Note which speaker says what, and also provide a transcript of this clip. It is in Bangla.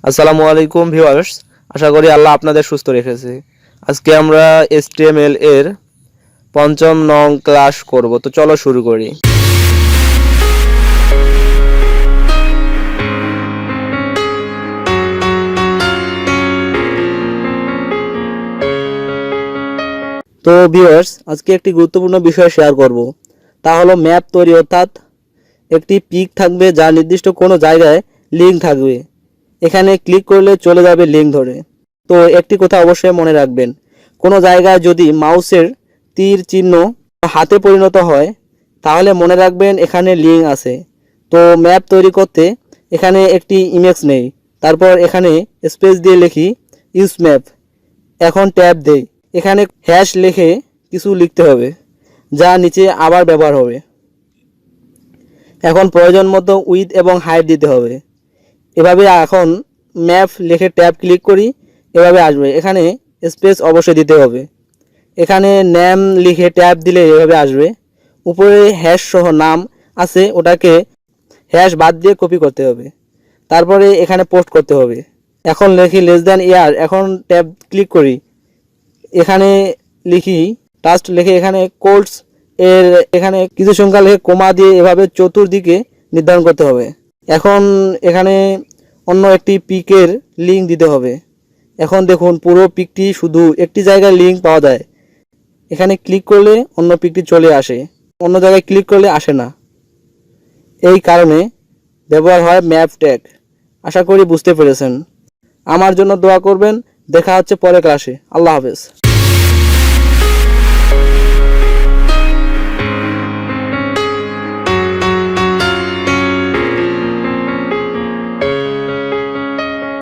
Speaker 1: আসসালামু আলাইকুম ভিউয়ার্স, আশা করি আল্লাহ আপনাদের সুস্থ রেখেছে। আজকে আমরা HTML এর পঞ্চম নং ক্লাস করব। তো চলো শুরু করি। তো ভিউয়ার্স, আজকে একটি গুরুত্বপূর্ণ বিষয় শেয়ার করব। তা হলো ম্যাপ তৈরি, অর্থাৎ একটি পিক থাকবে যা নির্দিষ্ট কোনো জায়গায় লিঙ্ক থাকবে। এখানে ক্লিক করলে চলে যাবে লিঙ্ক ধরে। তো একটি কথা অবশ্যই মনে রাখবেন, কোনো জায়গায় যদি মাউসের তীর চিহ্ন হাতে পরিণত হয় তাহলে মনে রাখবেন এখানে লিঙ্ক আছে। তো ম্যাপ তৈরি করতে এখানে একটি ইমেজ নেই, তারপর এখানে স্পেস দিয়ে লিখি ইউজ ম্যাপ। এখন ট্যাব দেই, এখানে হ্যাশ লিখে কিছু লিখতে হবে যা নিচে আবার ব্যবহার হবে। এখন প্রয়োজন মতো উইথ এবং হাইট দিতে হবে। এভাবে এখন ম্যাপ লিখে ট্যাব ক্লিক করি, এভাবে আসবে। এখানে স্পেস অবশ্যই দিতে হবে। এখানে নেম লিখে ট্যাব দিলে এভাবে আসবে। উপরে হ্যাশ সহ নাম আছে, ওটাকে হ্যাশ বাদ দিয়ে কপি করতে হবে। তারপরে এখানে পোস্ট করতে হবে। এখন লিখি লেস দ্যান ইয়ার। এখন ট্যাব ক্লিক করি, এখানে লিখি টাস্ট লিখে এখানে কোডস এর এখানে কিছু সংখ্যা লিখে কোমা দিয়ে এভাবে চতুর্দিকে নির্ধারণ করতে হবে। এখন এখানে অন্য একটি পিকের লিঙ্ক দিতে হবে। এখন দেখুন পুরো পিকটি শুধু একটি জায়গায় লিঙ্ক পাওয়া যায়। এখানে ক্লিক করলে অন্য পিকটি চলে আসে, অন্য জায়গায় ক্লিক করলে আসে না। এই কারণে ব্যবহার হয় ম্যাপ ট্যাগ। আশা করি বুঝতে পেরেছেন। আমার জন্য দোয়া করবেন। দেখা হচ্ছে পরের ক্লাসে। আল্লাহ হাফেজ।